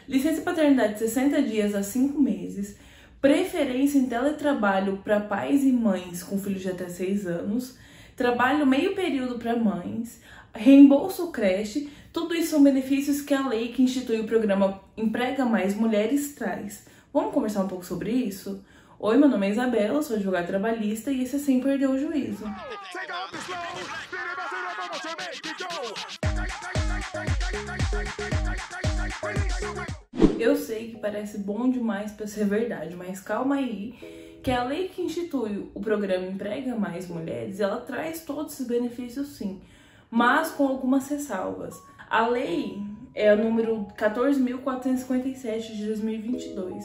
licença paternidade de 60 dias a 5 meses, preferência em teletrabalho para pais e mães com filhos de até 6 anos, trabalho meio período para mães, reembolso creche, tudo isso são benefícios que a lei que institui o programa Emprega Mais Mulheres traz. Vamos conversar um pouco sobre isso? Oi, meu nome é Isabela, sou advogada trabalhista e esse é Sem Perder o Juízo. Eu sei que parece bom demais para ser verdade, mas calma aí, que a lei que institui o programa Emprega Mais Mulheres, ela traz todos esses benefícios sim, mas com algumas ressalvas. A lei é o número 14.457 de 2022,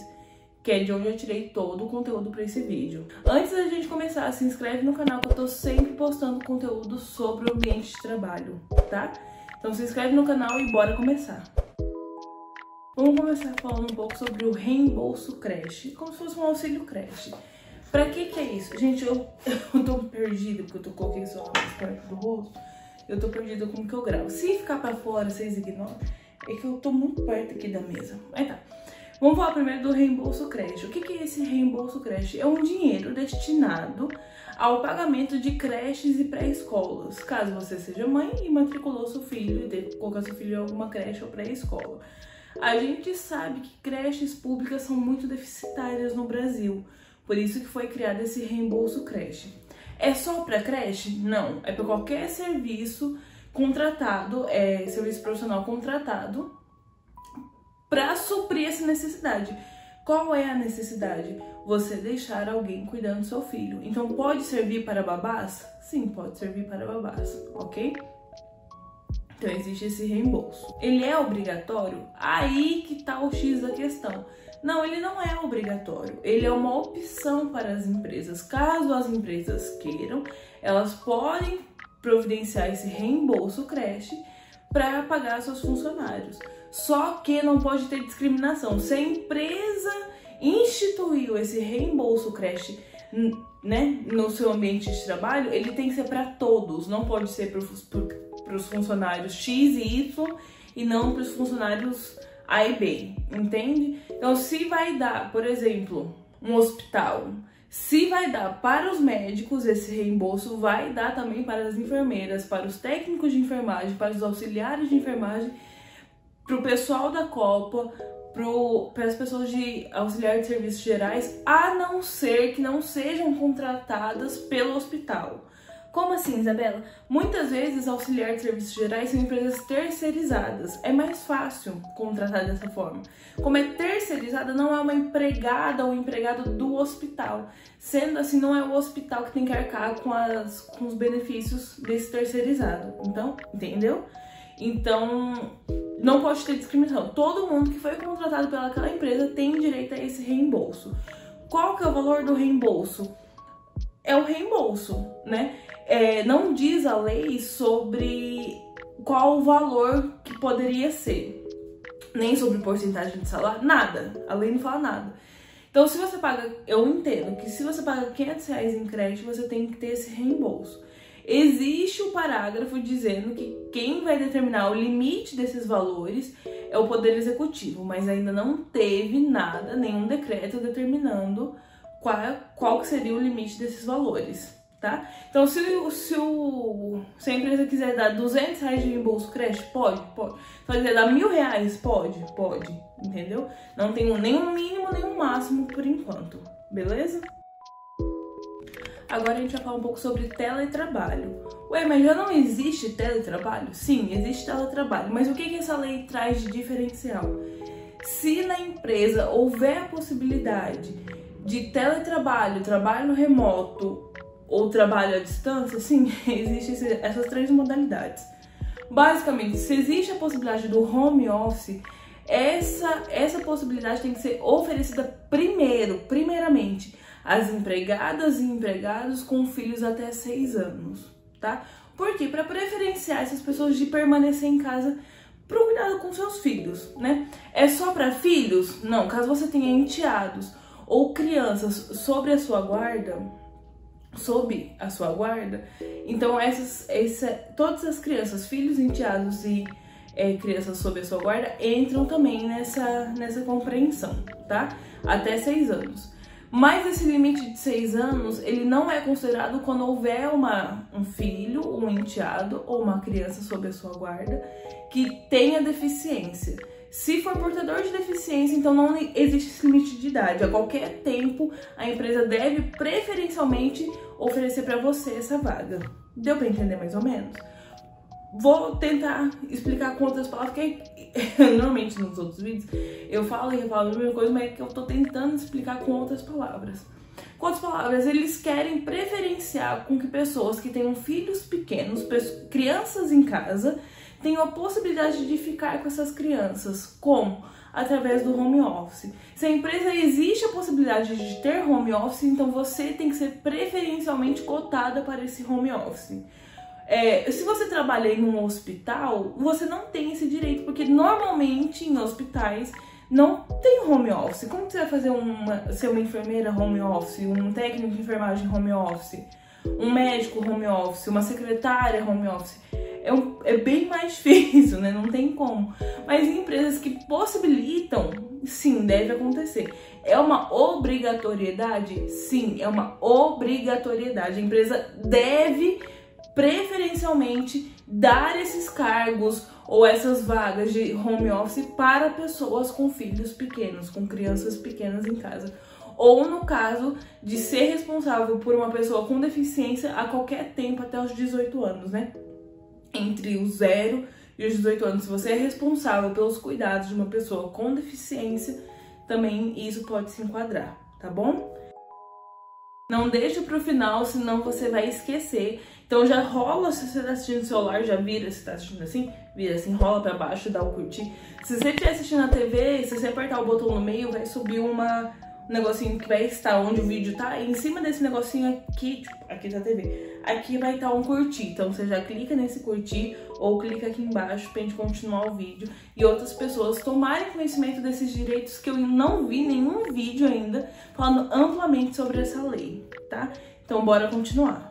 que é de onde eu tirei todo o conteúdo para esse vídeo. Antes da gente começar, se inscreve no canal que eu tô sempre postando conteúdo sobre o ambiente de trabalho, tá? Então se inscreve no canal e bora começar. Vamos começar falando um pouco sobre o reembolso creche, como se fosse um auxílio creche. Pra que é isso? Gente, eu tô perdida, porque eu coloquei só mais perto do rosto. Eu tô perdida com o que eu gravo. Se ficar pra fora, vocês ignoram. É que eu tô muito perto aqui da mesa. Aí tá. Vamos falar primeiro do reembolso creche. O que é esse reembolso creche? É um dinheiro destinado ao pagamento de creches e pré-escolas. Caso você seja mãe e matriculou seu filho e deve colocar seu filho em alguma creche ou pré-escola. A gente sabe que creches públicas são muito deficitárias no Brasil. Por isso que foi criado esse reembolso creche. É só para creche? Não. É para qualquer serviço contratado, serviço profissional contratado, para suprir essa necessidade. Qual é a necessidade? Você deixar alguém cuidando do seu filho. Então pode servir para babás? Sim, pode servir para babás, ok? Então existe esse reembolso. Ele é obrigatório? Aí que tá o X da questão. Não, ele não é obrigatório. Ele é uma opção para as empresas. Caso as empresas queiram, elas podem providenciar esse reembolso creche para pagar seus funcionários. Só que não pode ter discriminação. Se a empresa instituiu esse reembolso creche, né, no seu ambiente de trabalho, ele tem que ser para todos. Não pode ser para os funcionários X e Y e não para os funcionários A e B, entende? Então, se vai dar, por exemplo, um hospital, se vai dar para os médicos esse reembolso, vai dar também para as enfermeiras, para os técnicos de enfermagem, para os auxiliares de enfermagem, para o pessoal da Copa, para as pessoas de auxiliar de serviços gerais, a não ser que não sejam contratadas pelo hospital. Como assim, Isabela? Muitas vezes auxiliar de serviços gerais são empresas terceirizadas. É mais fácil contratar dessa forma. Como é terceirizada, não é uma empregada ou empregado do hospital. Sendo assim, não é o hospital que tem que arcar com os benefícios desse terceirizado. Então, entendeu? Então, não pode ter discriminação. Todo mundo que foi contratado pelaquela empresa tem direito a esse reembolso. Qual que é o valor do reembolso? É o reembolso, né? Não diz a lei sobre qual o valor que poderia ser, nem sobre porcentagem de salário, nada. A lei não fala nada. Então, se você paga, eu entendo que se você paga R$500 em creche, você tem que ter esse reembolso. Existe o parágrafo dizendo que quem vai determinar o limite desses valores é o Poder Executivo, mas ainda não teve nada, nenhum decreto determinando qual que seria o limite desses valores, tá? Então, se a empresa quiser dar R$200 de reembolso creche, pode. Se ela quiser dar R$1.000, pode, entendeu? Não tem nem um mínimo, nem um máximo por enquanto, beleza? Agora a gente vai falar um pouco sobre teletrabalho. Ué, mas já não existe teletrabalho? Sim, existe teletrabalho, mas o que essa lei traz de diferencial? Se na empresa houver a possibilidade de teletrabalho, trabalho remoto ou trabalho à distância, sim, existem essas três modalidades. Basicamente, se existe a possibilidade do home office, essa possibilidade tem que ser oferecida primeiramente às empregadas e empregados com filhos até 6 anos, tá? Por quê? Para preferenciar essas pessoas de permanecer em casa para o cuidado com seus filhos, né? É só para filhos? Não, caso você tenha enteados ou crianças sob a sua guarda, então todas as crianças, filhos, enteados e crianças sob a sua guarda entram também nessa compreensão, tá? Até 6 anos. Mas esse limite de 6 anos, ele não é considerado quando houver um filho, um enteado ou uma criança sob a sua guarda que tenha deficiência. Se for portador de deficiência, então não existe esse limite de idade. A qualquer tempo, a empresa deve preferencialmente oferecer para você essa vaga. Deu para entender mais ou menos? Vou tentar explicar com outras palavras, porque normalmente nos outros vídeos eu falo e refalo a mesma coisa, mas é que eu tô tentando explicar com outras palavras. Com outras palavras, eles querem preferenciar com que pessoas que tenham filhos pequenos, crianças em casa, tenham a possibilidade de ficar com essas crianças. Como? Através do home office. Se a empresa existe a possibilidade de ter home office, então você tem que ser preferencialmente cotada para esse home office. Se você trabalha em um hospital, você não tem esse direito, porque normalmente em hospitais não tem home office. Como você vai fazer ser uma enfermeira home office, um técnico de enfermagem home office, um médico home office, uma secretária home office? É bem mais difícil, né? Não tem como. Mas em empresas que possibilitam, sim, deve acontecer. É uma obrigatoriedade? Sim, é uma obrigatoriedade. A empresa deve preferencialmente dar esses cargos ou essas vagas de home office para pessoas com filhos pequenos, com crianças pequenas em casa. Ou no caso de ser responsável por uma pessoa com deficiência a qualquer tempo até os 18 anos, né? Entre os 0 e os 18 anos, se você é responsável pelos cuidados de uma pessoa com deficiência, também isso pode se enquadrar, tá bom? Não deixe pro final, senão você vai esquecer. Então já rola, se você tá assistindo no celular, já vira, se tá assistindo assim, vira assim, rola pra baixo, dá o curtir. Se você estiver assistindo na TV, se você apertar o botão no meio, vai subir um negocinho que vai estar onde o vídeo tá, e em cima desse negocinho aqui, tipo, aqui da TV, aqui vai estar um curtir. Então você já clica nesse curtir ou clica aqui embaixo pra gente continuar o vídeo e outras pessoas tomarem conhecimento desses direitos que eu não vi nenhum vídeo ainda falando amplamente sobre essa lei, tá? Então bora continuar.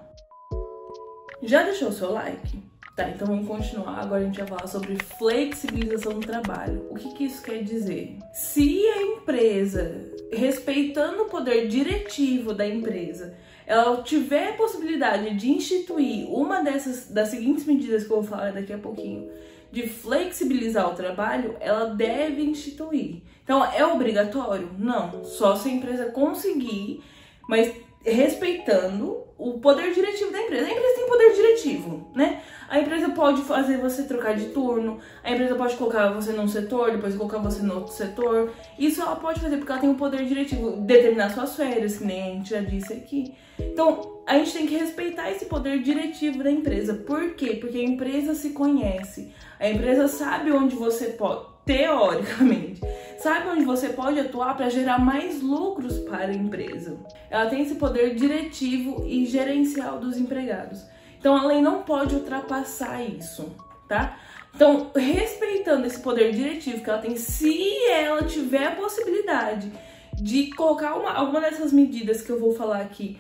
Já deixou o seu like? Tá, então vamos continuar. Agora a gente vai falar sobre flexibilização do trabalho. O que isso quer dizer? Se a empresa, respeitando o poder diretivo da empresa, ela tiver a possibilidade de instituir uma das seguintes medidas que eu vou falar daqui a pouquinho, de flexibilizar o trabalho, ela deve instituir. Então, é obrigatório? Não. Só se a empresa conseguir, mas respeitando o poder diretivo da empresa. A empresa tem poder diretivo, né? A empresa pode fazer você trocar de turno, a empresa pode colocar você num setor, depois colocar você no outro setor. Isso ela pode fazer porque ela tem o poder diretivo, determinar suas férias, que nem a gente já disse aqui. Então, a gente tem que respeitar esse poder diretivo da empresa. Por quê? Porque a empresa se conhece, a empresa sabe onde você pode, teoricamente, sabe onde você pode atuar para gerar mais lucros para a empresa. Ela tem esse poder diretivo e gerencial dos empregados. Então a lei não pode ultrapassar isso, tá? Então, respeitando esse poder diretivo que ela tem, se ela tiver a possibilidade de colocar alguma dessas medidas que eu vou falar aqui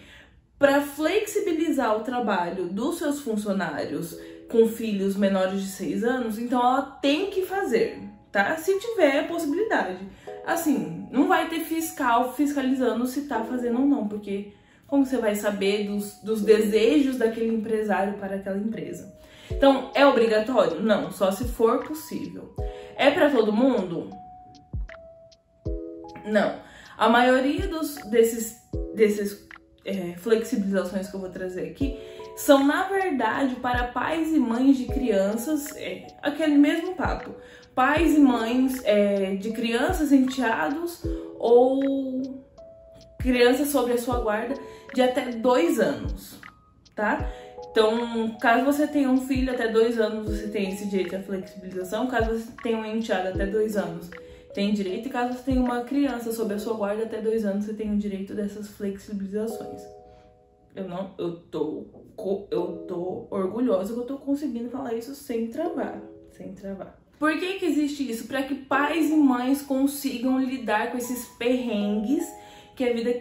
para flexibilizar o trabalho dos seus funcionários com filhos menores de 6 anos, então ela tem que fazer, tá? Se tiver a possibilidade. Assim, não vai ter fiscal fiscalizando se tá fazendo ou não, porque como você vai saber dos desejos daquele empresário para aquela empresa? Então, é obrigatório? Não, só se for possível. É para todo mundo? Não. A maioria desses flexibilizações que eu vou trazer aqui são, na verdade, para pais e mães de crianças, aquele mesmo papo. Pais e mães de crianças enteados ou crianças sob a sua guarda de até 2 anos, tá? Então, caso você tenha um filho até 2 anos, você tem esse direito à flexibilização. Caso você tenha um enteado até 2 anos, tem direito. E caso você tenha uma criança sob a sua guarda até 2 anos, você tem o direito dessas flexibilizações. Eu tô orgulhosa que eu tô conseguindo falar isso sem travar. Por que existe isso? Para que pais e mães consigam lidar com esses perrengues que a vida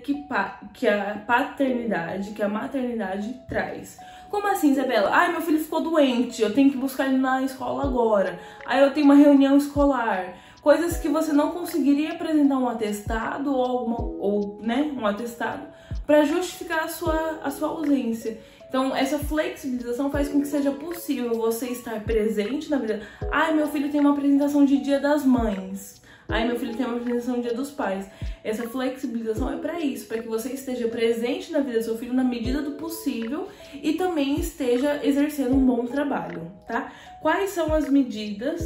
que a paternidade, que a maternidade traz. Como assim, Isabela? Ai, meu filho ficou doente, eu tenho que buscar ele na escola agora. Aí eu tenho uma reunião escolar. Coisas que você não conseguiria apresentar um atestado um atestado para justificar a sua ausência. Então, essa flexibilização faz com que seja possível você estar presente na vida. Ai, meu filho tem uma apresentação de Dia das Mães. Ai, meu filho tem uma apresentação de Dia dos Pais. Essa flexibilização é para isso, para que você esteja presente na vida do seu filho na medida do possível e também esteja exercendo um bom trabalho, tá? Quais são as medidas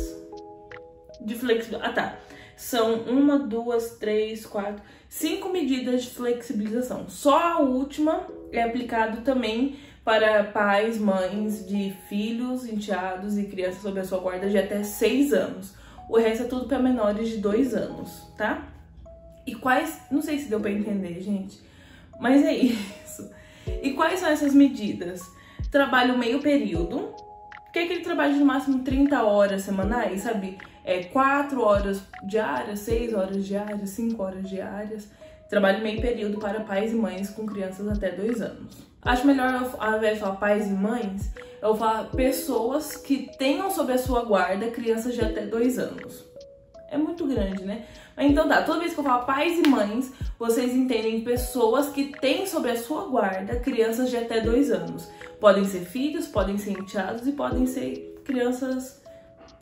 de flexibilização? Ah, tá. São 1, 2, 3, 4, 5 medidas de flexibilização. Só a última é aplicado também para pais, mães de filhos, enteados e crianças sob a sua guarda de até 6 anos. O resto é tudo para menores de 2 anos, tá? E quais... Não sei se deu para entender, gente, mas é isso. E quais são essas medidas? Trabalho meio período, que é aquele trabalho de no máximo 30 horas semanais, sabe? 4 horas diárias, 6 horas diárias, 5 horas diárias. Trabalho meio período para pais e mães com crianças até 2 anos. Acho melhor, ao invés de falar pais e mães, eu falar pessoas que tenham sob a sua guarda crianças de até 2 anos. É muito grande, né? Então tá, toda vez que eu falo pais e mães, vocês entendem pessoas que têm sob a sua guarda crianças de até 2 anos. Podem ser filhos, podem ser enteados e podem ser crianças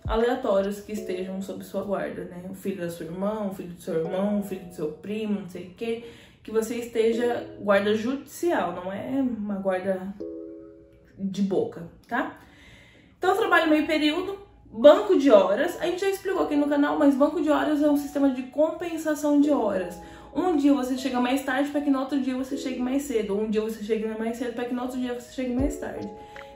aleatórias que estejam sob sua guarda, né? O filho da sua irmã, o filho do seu irmão, o filho do seu primo, não sei o quê. Que você esteja guarda judicial, não é uma guarda de boca, tá? Então, trabalho meio período, banco de horas. A gente já explicou aqui no canal, mas banco de horas é um sistema de compensação de horas. Um dia você chega mais tarde para que no outro dia você chegue mais cedo. Um dia você chega mais cedo para que no outro dia você chegue mais tarde.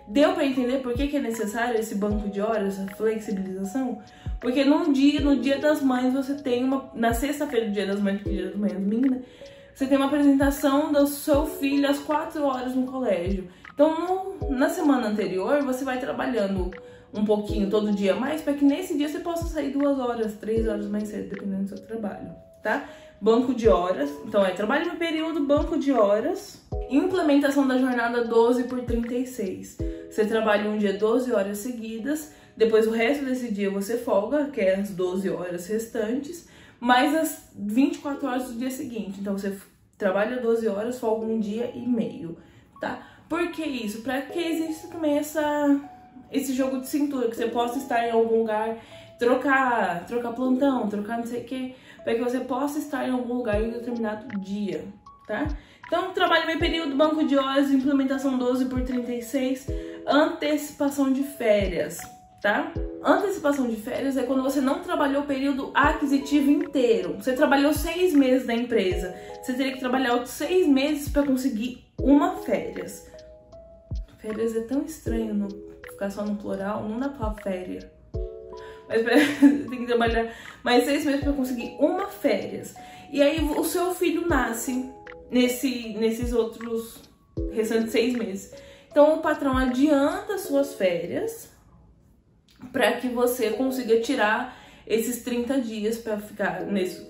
Deu para entender por que é necessário esse banco de horas, essa flexibilização? Porque no dia das mães, você tem na sexta-feira do dia das mães, porque dia das mães é domingo, né? Você tem uma apresentação do seu filho às 4 horas no colégio. Então, na semana anterior, você vai trabalhando um pouquinho todo dia mais, para que nesse dia você possa sair 2 horas, 3 horas mais cedo, dependendo do seu trabalho, tá? Banco de horas, então trabalho no período, banco de horas, implementação da jornada 12/36. Você trabalha um dia 12 horas seguidas, depois o resto desse dia você folga, que é as 12 horas restantes, mais as 24 horas do dia seguinte. Então você trabalha 12 horas, folga um dia e meio, tá? Por que isso? Para que exista também esse jogo de cintura, que você possa estar em algum lugar, trocar plantão, trocar não sei o que, para que você possa estar em algum lugar em um determinado dia, tá? Então, trabalho meio período, banco de horas, implementação 12/36, antecipação de férias, tá? Antecipação de férias é quando você não trabalhou o período aquisitivo inteiro. Você trabalhou 6 meses na empresa, você teria que trabalhar outros 6 meses para conseguir uma férias. Férias é tão estranho ficar só no plural, não dá pra falar férias. Mas tem que trabalhar mais 6 meses para conseguir uma férias. E aí o seu filho nasce nesses outros restantes 6 meses. Então o patrão adianta suas férias para que você consiga tirar esses 30 dias para ficar,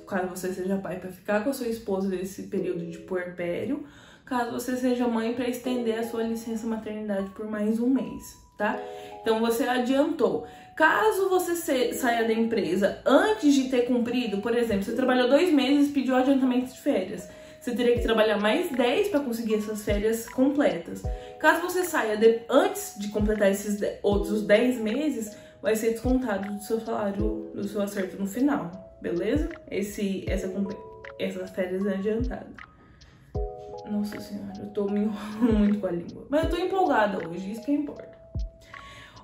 caso você seja pai, para ficar com a sua esposa nesse período de puerpério. Caso você seja mãe, para estender a sua licença maternidade por mais 1 mês, tá? Então você adiantou. Caso você saia da empresa antes de ter cumprido, por exemplo, você trabalhou 2 meses e pediu adiantamento de férias, você teria que trabalhar mais 10 para conseguir essas férias completas. Caso você saia antes de completar esses outros 10 meses, vai ser descontado do seu salário, do seu acerto no final, beleza? Essas férias adiantadas. Nossa senhora, eu tô me enrolando muito com a língua. Mas eu tô empolgada hoje, isso que importa.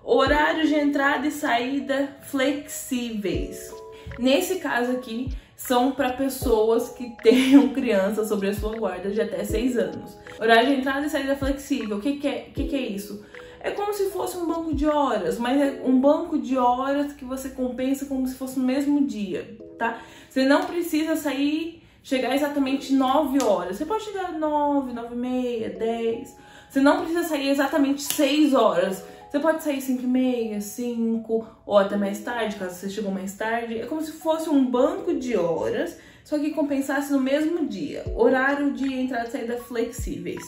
Horários de entrada e saída flexíveis. Nesse caso aqui, são para pessoas que tenham crianças sobre a sua guarda de até 6 anos. Horário de entrada e saída flexível, o que é isso? É como se fosse um banco de horas, mas é um banco de horas que você compensa como se fosse no mesmo dia, tá? Você não precisa chegar exatamente 9 horas. Você pode chegar 9, 9h30, 10. Você não precisa sair exatamente 6 horas. Você pode sair 5h30, 5, ou até mais tarde, caso você chegou mais tarde. É como se fosse um banco de horas, só que compensasse no mesmo dia. Horário de entrada e saída flexíveis,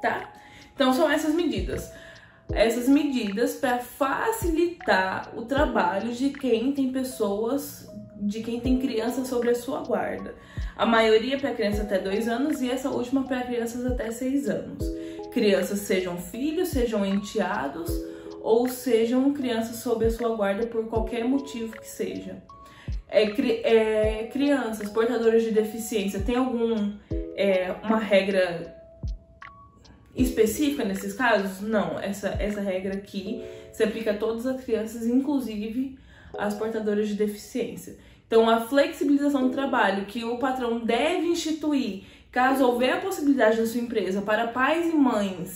tá? Então são essas medidas. Essas medidas para facilitar o trabalho de quem tem crianças sobre a sua guarda. A maioria para crianças até 2 anos e essa última para crianças até 6 anos. Crianças sejam filhos, sejam enteados ou sejam crianças sob a sua guarda por qualquer motivo que seja. Crianças portadoras de deficiência, tem uma regra específica nesses casos? Não, essa regra aqui se aplica a todas as crianças, inclusive as portadoras de deficiência. Então, a flexibilização do trabalho que o patrão deve instituir, caso houver a possibilidade na sua empresa, para pais e mães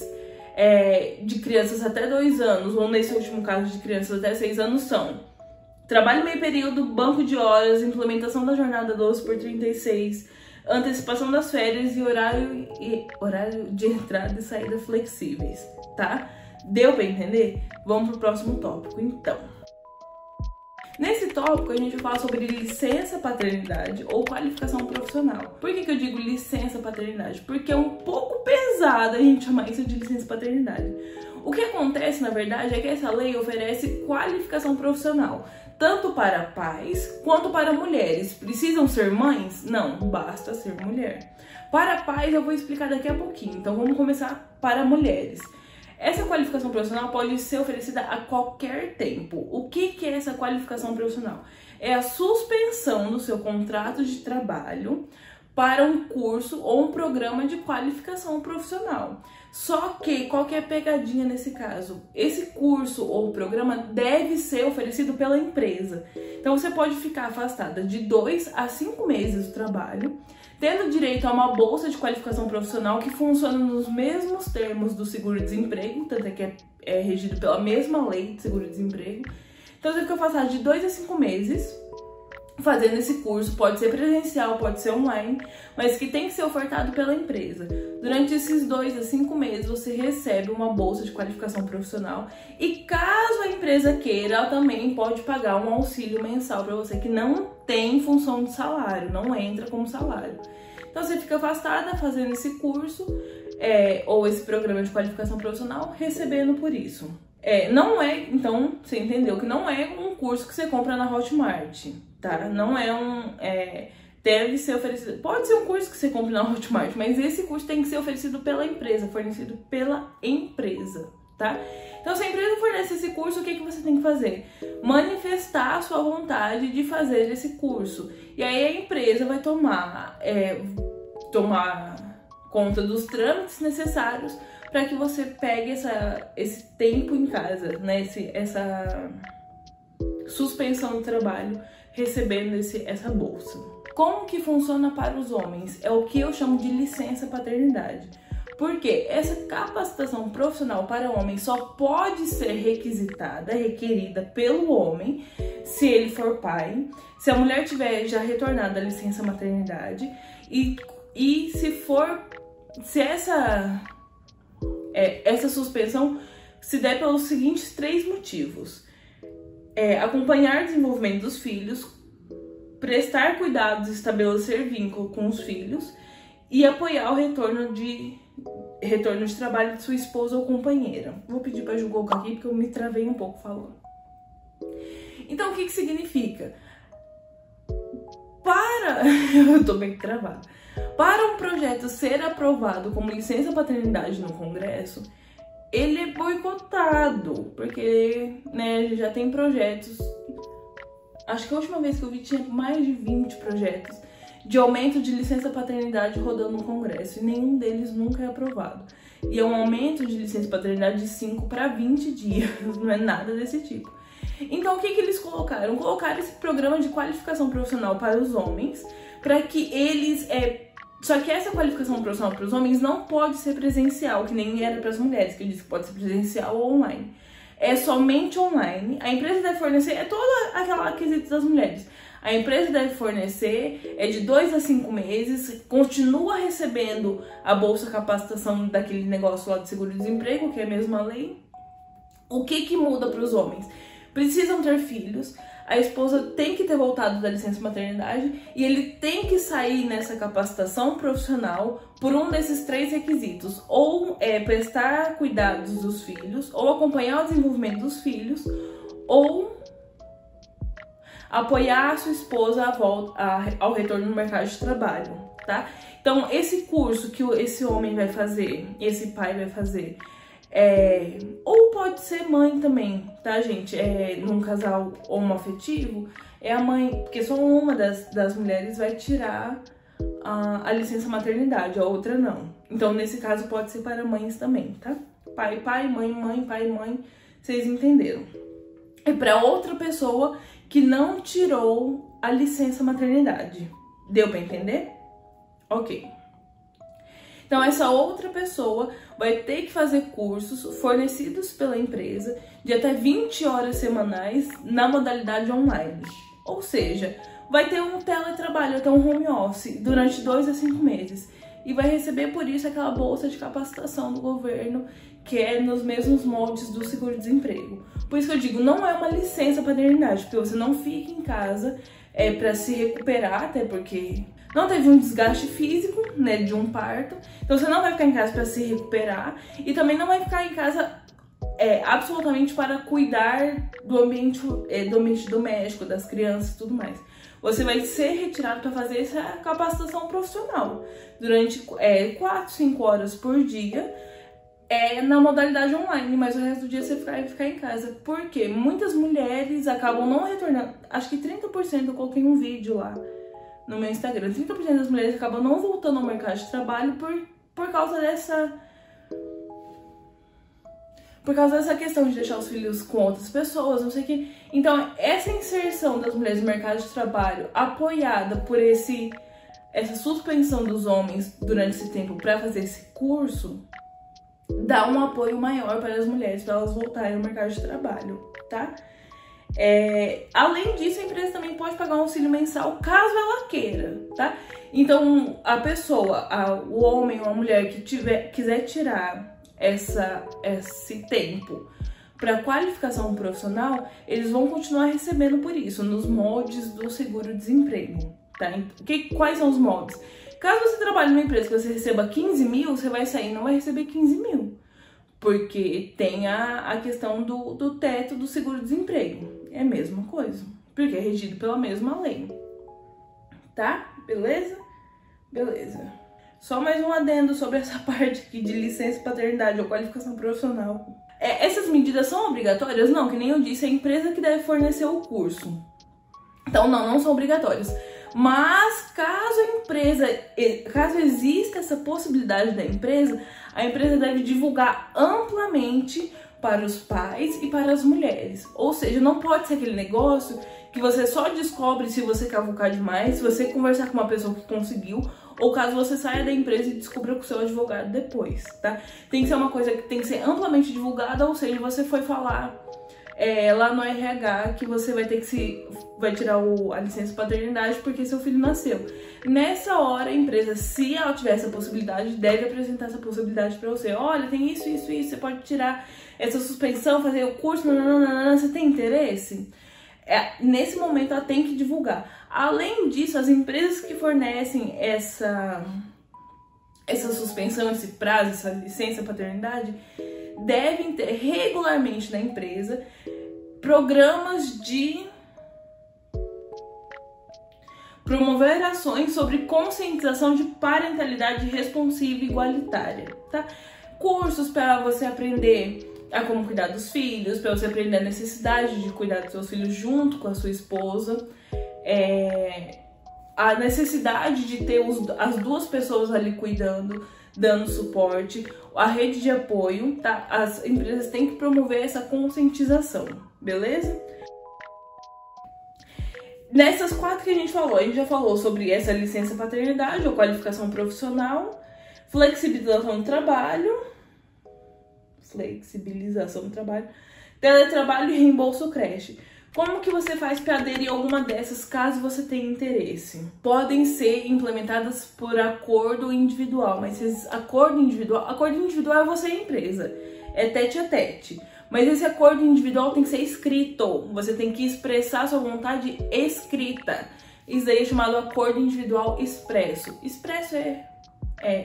de crianças até 2 anos, ou nesse último caso de crianças até 6 anos, são trabalho meio período, banco de horas, implementação da jornada 12/36, antecipação das férias e horário de entrada e saída flexíveis, tá? Deu pra entender? Vamos pro próximo tópico, então. Nesse tópico, a gente vai falar sobre licença paternidade ou qualificação profissional. Por que eu digo licença paternidade? Porque é um pouco pesado a gente chamar isso de licença paternidade. O que acontece, na verdade, é que essa lei oferece qualificação profissional, tanto para pais quanto para mulheres. Precisam ser mães? Não, basta ser mulher. Para pais eu vou explicar daqui a pouquinho, então vamos começar para mulheres. Essa qualificação profissional pode ser oferecida a qualquer tempo. O que é essa qualificação profissional? É a suspensão do seu contrato de trabalho para um curso ou um programa de qualificação profissional. Só que, qual que é a pegadinha nesse caso? Esse curso ou programa deve ser oferecido pela empresa. Então, você pode ficar afastada de 2 a 5 meses do trabalho, tendo direito a uma bolsa de qualificação profissional que funciona nos mesmos termos do seguro-desemprego, tanto é que é regido pela mesma lei de seguro-desemprego. Então, você fica afastada de 2 a 5 meses fazendo esse curso, pode ser presencial, pode ser online, mas que tem que ser ofertado pela empresa. Durante esses 2 a 5 meses, você recebe uma bolsa de qualificação profissional e caso a empresa queira, ela também pode pagar um auxílio mensal para você que não tem função de salário, não entra como salário. Então, você fica afastada fazendo esse curso ou esse programa de qualificação profissional, recebendo por isso. Então, você entendeu que não é um curso que você compra na Hotmart, tá? Não deve ser oferecido. Pode ser um curso que você compra na Hotmart, mas esse curso tem que ser oferecido pela empresa, fornecido pela empresa, tá? Então, se a empresa fornece esse curso, o que você tem que fazer? Manifestar a sua vontade de fazer esse curso. E aí a empresa vai tomar conta dos trâmites necessários para que você pegue esse tempo em casa, né? Essa suspensão do trabalho, recebendo essa bolsa. Como que funciona para os homens? É o que eu chamo de licença paternidade. Porque essa capacitação profissional para homem só pode ser requerida pelo homem, se ele for pai, se a mulher tiver já retornado a licença maternidade e se essa suspensão se der pelos seguintes 3 motivos. Acompanhar o desenvolvimento dos filhos, prestar cuidados e estabelecer vínculo com os filhos e apoiar o retorno de trabalho de sua esposa ou companheira. Vou pedir para julgar aqui porque eu me travei um pouco falando. Então, o que significa? Eu tô bem travada. Para um projeto ser aprovado como licença paternidade no Congresso, ele é boicotado, porque já tem projetos. Acho que a última vez que eu vi tinha mais de 20 projetos de aumento de licença paternidade rodando no Congresso e nenhum deles nunca é aprovado. E é um aumento de licença paternidade de 5 para 20 dias, não é nada desse tipo. Então, o que eles colocaram? Colocaram esse programa de qualificação profissional para os homens, para que eles... Só que essa qualificação profissional para os homens não pode ser presencial, que nem era para as mulheres, que eu disse que pode ser presencial ou online. É somente online. A empresa deve fornecer, toda aquela quesito das mulheres. A empresa deve fornecer, de 2 a 5 meses, continua recebendo a bolsa capacitação daquele negócio lá de seguro-desemprego, que é a mesma lei. O que muda para os homens? Precisam ter filhos. a esposa tem que ter voltado da licença maternidade e ele tem que sair nessa capacitação profissional por um desses 3 requisitos. Ou prestar cuidados dos filhos, ou acompanhar o desenvolvimento dos filhos, ou apoiar a sua esposa ao retorno no mercado de trabalho, tá? Então, esse curso que esse homem vai fazer, esse pai vai fazer, ou pode ser mãe também, tá, gente? Num casal homoafetivo, é a mãe, porque só uma das mulheres vai tirar a licença maternidade, a outra não. Então, nesse caso, pode ser para mães também, tá? Pai, mãe, pai, mãe, vocês entenderam. É para outra pessoa que não tirou a licença maternidade. Deu para entender? Ok. Então, essa outra pessoa vai ter que fazer cursos fornecidos pela empresa de até 20 horas semanais na modalidade online. Ou seja, vai ter um teletrabalho, vai ter um home office durante 2 a 5 meses. E vai receber por isso aquela bolsa de capacitação do governo, que é nos mesmos moldes do seguro-desemprego. Por isso que eu digo, não é uma licença paternidade, porque você não fica em casa para se recuperar, até porque não teve um desgaste físico, né, de um parto. Então você não vai ficar em casa para se recuperar e também não vai ficar em casa absolutamente para cuidar do ambiente doméstico, das crianças e tudo mais. Você vai ser retirado para fazer essa capacitação profissional durante 4, 5 horas por dia, na modalidade online, mas o resto do dia você vai ficar em casa. Por quê? Muitas mulheres acabam não retornando. Acho que 30%, eu coloquei um vídeo lá no meu Instagram, 30% das mulheres acabam não voltando ao mercado de trabalho por causa dessa questão de deixar os filhos com outras pessoas, não sei o que. Então, essa inserção das mulheres no mercado de trabalho, apoiada por essa suspensão dos homens durante esse tempo para fazer esse curso, dá um apoio maior para as mulheres, para elas voltarem ao mercado de trabalho, tá? Além disso, a empresa também pode pagar um auxílio mensal caso ela queira, tá? Então, a pessoa, o homem ou a mulher que quiser tirar esse tempo para qualificação profissional, eles vão continuar recebendo por isso, nos moldes do seguro-desemprego, tá? Quais são os moldes? Caso você trabalhe numa empresa que você receba 15 mil, você vai sair e não vai receber 15 mil. Porque tem a questão do teto do seguro-desemprego. É a mesma coisa, porque é regido pela mesma lei. Tá? Beleza? Beleza. Só mais um adendo sobre essa parte aqui de licença paternidade ou qualificação profissional. Essas medidas são obrigatórias? Não, que nem eu disse, é a empresa que deve fornecer o curso. Então, não são obrigatórias. Mas caso exista essa possibilidade da empresa, a empresa deve divulgar amplamente para os pais e para as mulheres. Ou seja, não pode ser aquele negócio que você só descobre se você cavucar demais, se você conversar com uma pessoa que conseguiu, ou caso você saia da empresa e descubra com o seu advogado depois, tá? Tem que ser uma coisa que tem que ser amplamente divulgada, ou seja, você foi falar lá no RH que você vai tirar a licença paternidade porque seu filho nasceu. Nessa hora, a empresa, se ela tiver essa possibilidade, deve apresentar essa possibilidade para você. Olha, tem isso, você pode tirar essa suspensão, fazer o curso, você tem interesse? Nesse momento, ela tem que divulgar. Além disso, as empresas que fornecem essa suspensão, esse prazo, essa licença paternidade, devem ter regularmente na empresa programas de promover ações sobre conscientização de parentalidade responsiva e igualitária, tá? Cursos para você aprender a como cuidar dos filhos, para você aprender a necessidade de cuidar dos seus filhos junto com a sua esposa, a necessidade de ter as duas pessoas ali cuidando, dando suporte, a rede de apoio, tá? As empresas têm que promover essa conscientização, beleza? Nessas 4 que a gente já falou sobre essa licença paternidade ou qualificação profissional, flexibilização do trabalho, teletrabalho e reembolso creche. Como que você faz para aderir a alguma dessas, caso você tenha interesse? Podem ser implementadas por acordo individual, mas acordo individual é você e a empresa, é tete a tete. Mas esse acordo individual tem que ser escrito. Você tem que expressar sua vontade escrita. Isso aí é chamado acordo individual expresso. Expresso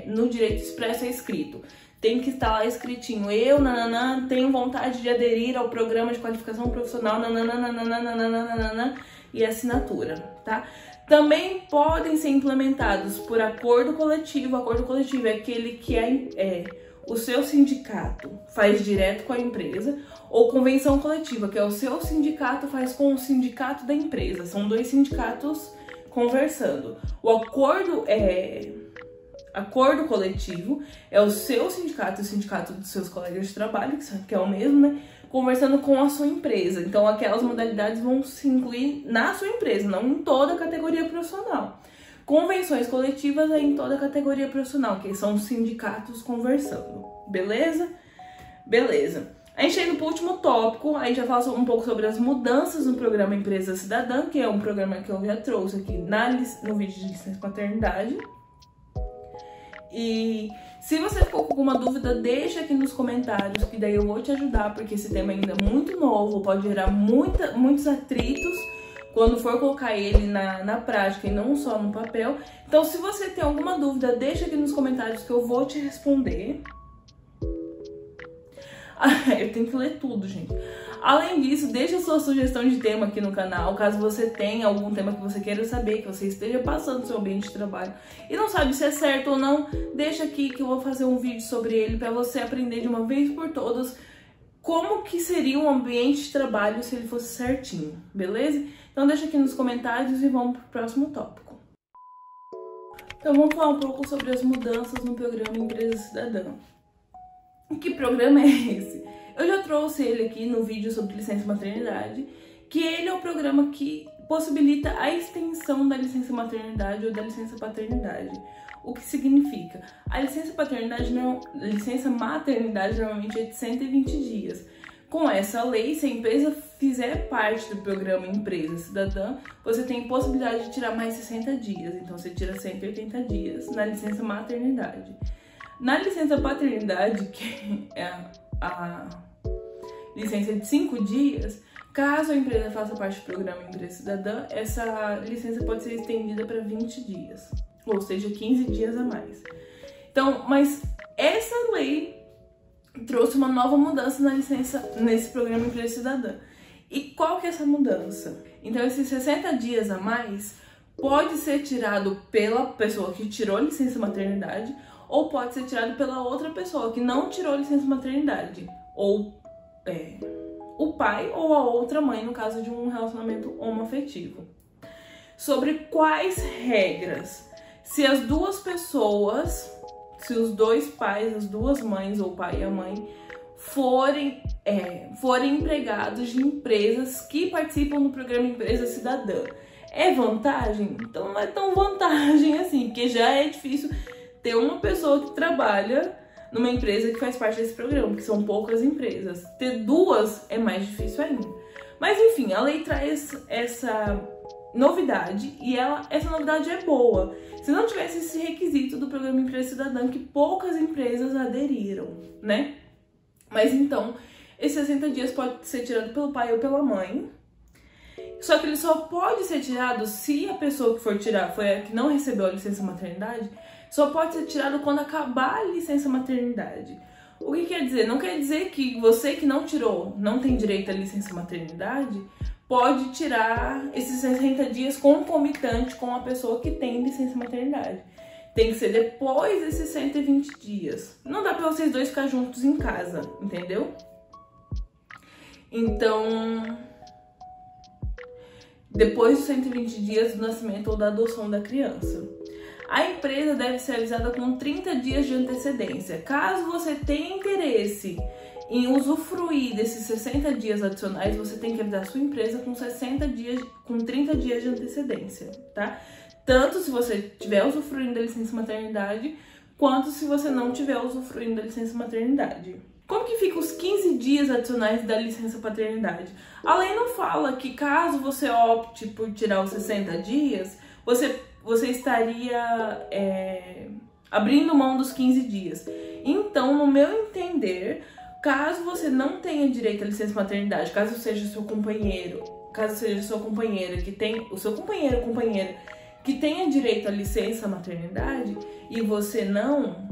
no direito expresso é escrito. Tem que estar lá escritinho. Eu, nananã, tenho vontade de aderir ao programa de qualificação profissional, nananã, e assinatura, tá? Também podem ser implementados por acordo coletivo. Acordo coletivo é aquele que o seu sindicato faz direto com a empresa, ou convenção coletiva, que é o seu sindicato faz com o sindicato da empresa. São dois sindicatos conversando. O acordo coletivo é o seu sindicato e o sindicato dos seus colegas de trabalho, que é o mesmo, né? Conversando com a sua empresa. Então, aquelas modalidades vão se incluir na sua empresa, não em toda a categoria profissional. Convenções coletivas é em toda a categoria profissional, que são os sindicatos conversando. Beleza? Beleza. A gente indo para o último tópico, aí já fala um pouco sobre as mudanças no programa Empresa Cidadã, que é um programa que eu já trouxe aqui no vídeo de licença paternidade. E se você ficou com alguma dúvida, deixa aqui nos comentários, que daí eu vou te ajudar, porque esse tema ainda é muito novo, pode gerar muitos atritos quando for colocar ele na prática e não só no papel. Então, se você tem alguma dúvida, deixa aqui nos comentários que eu vou te responder. Eu tenho que ler tudo, gente. Além disso, deixa sua sugestão de tema aqui no canal, caso você tenha algum tema que você queira saber, que você esteja passando no seu ambiente de trabalho e não sabe se é certo ou não, deixa aqui que eu vou fazer um vídeo sobre ele para você aprender de uma vez por todas como que seria um ambiente de trabalho se ele fosse certinho, beleza? Então deixa aqui nos comentários e vamos pro próximo tópico. Então vamos falar um pouco sobre as mudanças no programa Empresa Cidadã. Que programa é esse? Eu já trouxe ele aqui no vídeo sobre licença maternidade, que ele é o programa que possibilita a extensão da licença maternidade ou da licença paternidade. O que significa? A licença maternidade normalmente é de 120 dias. Com essa lei, se a empresa fizer parte do programa Empresa Cidadã, você tem possibilidade de tirar mais 60 dias. Então você tira 180 dias na licença maternidade. Na licença paternidade, que é a licença de 5 dias, caso a empresa faça parte do programa Empresa Cidadã, essa licença pode ser estendida para 20 dias, ou seja, 15 dias a mais. Então, mas essa lei trouxe uma nova mudança na licença nesse programa Empresa Cidadã. E qual que é essa mudança? Então, esses 60 dias a mais pode ser tirado pela pessoa que tirou a licença maternidade, ou pode ser tirado pela outra pessoa que não tirou licença maternidade, ou o pai ou a outra mãe, no caso de um relacionamento homoafetivo. Sobre quais regras? Se as duas pessoas, se os dois pais, as duas mães, ou o pai e a mãe, forem empregados de empresas que participam do programa Empresa Cidadã. É vantagem? Então não é tão vantagem assim, porque já é difícil ter uma pessoa que trabalha numa empresa que faz parte desse programa, que são poucas empresas. Ter duas é mais difícil ainda. Mas enfim, a lei traz essa novidade e essa novidade é boa. Se não tivesse esse requisito do programa Empresa Cidadã, que poucas empresas aderiram, né? Mas então, esses 60 dias pode ser tirado pelo pai ou pela mãe. Só que ele só pode ser tirado se a pessoa que for tirar foi a que não recebeu a licença maternidade. Só pode ser tirado quando acabar a licença maternidade. O que quer dizer? Não quer dizer que você que não tirou, não tem direito à licença maternidade, pode tirar esses 60 dias concomitante com a pessoa que tem licença maternidade. Tem que ser depois desses 120 dias. Não dá pra vocês dois ficar juntos em casa, entendeu? Então, depois dos 120 dias do nascimento ou da adoção da criança. A empresa deve ser avisada com 30 dias de antecedência. Caso você tenha interesse em usufruir desses 60 dias adicionais, você tem que avisar a sua empresa com 30 dias de antecedência, tá? Tanto se você estiver usufruindo da licença maternidade, quanto se você não estiver usufruindo da licença maternidade. Como que fica os 15 dias adicionais da licença paternidade? A lei não fala que caso você opte por tirar os 60 dias, você estaria abrindo mão dos 15 dias. Então, no meu entender, Caso você não tenha direito à licença maternidade, caso seja sua companheira que tem o seu companheiro ou companheira que tenha direito à licença maternidade e você não,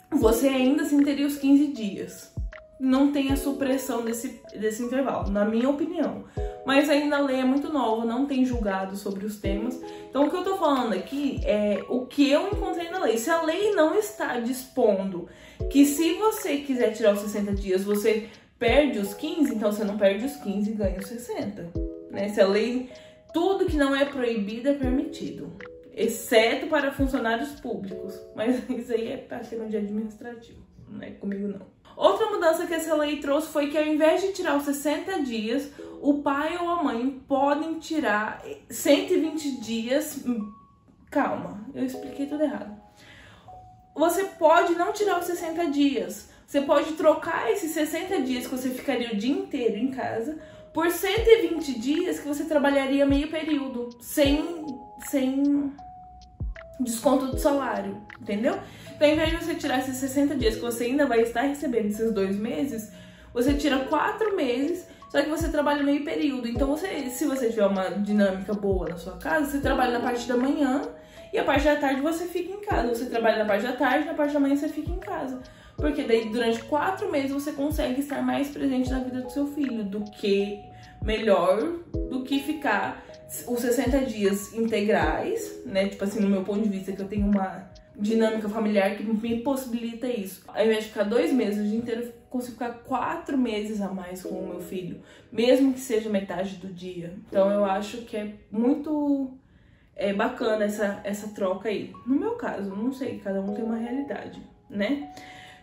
você ainda assim teria os 15 dias. Não tem a supressão desse intervalo, na minha opinião. Mas ainda a lei é muito nova, não tem julgado sobre os temas. Então o que eu tô falando aqui é o que eu encontrei na lei. Se a lei não está dispondo que se você quiser tirar os 60 dias, você perde os 15, então você não perde os 15 e ganha os 60. Né? Se a lei, tudo que não é proibido é permitido. Exceto para funcionários públicos. Mas isso aí é para tema de administrativo, não é comigo não. Outra mudança que essa lei trouxe foi que ao invés de tirar os 60 dias, o pai ou a mãe podem tirar 120 dias. Calma, eu expliquei tudo errado. Você pode não tirar os 60 dias. Você pode trocar esses 60 dias que você ficaria o dia inteiro em casa por 120 dias que você trabalharia meio período, sem desconto do salário, entendeu? Então, ao invés de você tirar esses 60 dias que você ainda vai estar recebendo esses 2 meses, você tira 4 meses, só que você trabalha meio período. Então, se você tiver uma dinâmica boa na sua casa, você trabalha na parte da manhã e a parte da tarde você fica em casa. Você trabalha na parte da tarde, na parte da manhã você fica em casa. Porque daí, durante 4 meses, você consegue estar mais presente na vida do seu filho, melhor do que ficar os 60 dias integrais, né? Tipo assim, no meu ponto de vista, que eu tenho uma dinâmica familiar que me possibilita isso. Ao invés de ficar 2 meses o dia inteiro, eu consigo ficar 4 meses a mais com o meu filho, mesmo que seja metade do dia. Então eu acho que é muito bacana essa troca aí. No meu caso, não sei, cada um tem uma realidade, né?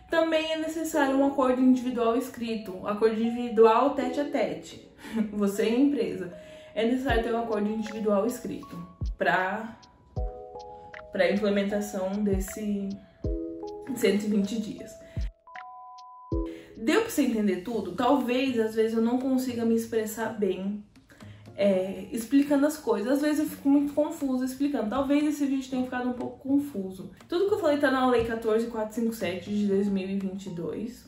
Também é necessário um acordo individual escrito, acordo individual tete a tete, você e a empresa. É necessário ter um acordo individual escrito para a implementação desse 120 dias. Deu para você entender tudo? Talvez, às vezes, eu não consiga me expressar bem explicando as coisas. Às vezes eu fico muito confusa explicando. Talvez esse vídeo tenha ficado um pouco confuso. Tudo que eu falei tá na Lei 14.457 de 2022.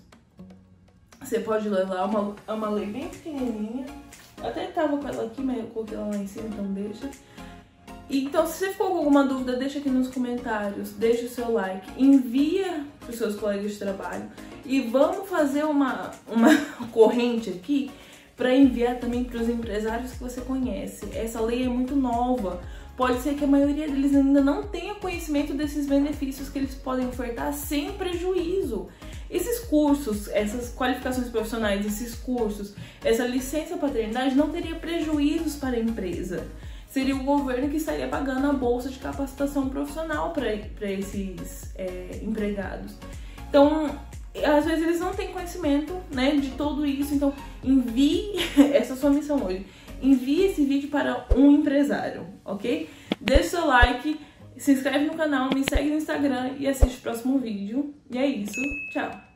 Você pode ler lá, é uma lei bem pequenininha. Eu até tava com ela aqui, mas eu coloquei ela lá em cima, então deixa. Então, se você ficou com alguma dúvida, deixa aqui nos comentários, deixa o seu like, envia para os seus colegas de trabalho e vamos fazer uma corrente aqui para enviar também para os empresários que você conhece. Essa lei é muito nova, pode ser que a maioria deles ainda não tenha conhecimento desses benefícios que eles podem ofertar sem prejuízo. Esses cursos, essas qualificações profissionais, esses cursos, essa licença paternidade não teria prejuízos para a empresa. Seria o governo que estaria pagando a bolsa de capacitação profissional para esses empregados. Então, às vezes eles não têm conhecimento, né, de tudo isso. Então, envie, essa é a sua missão hoje, envie esse vídeo para um empresário, ok? Deixe seu like, se inscreve no canal, me segue no Instagram e assiste o próximo vídeo. E é isso, tchau!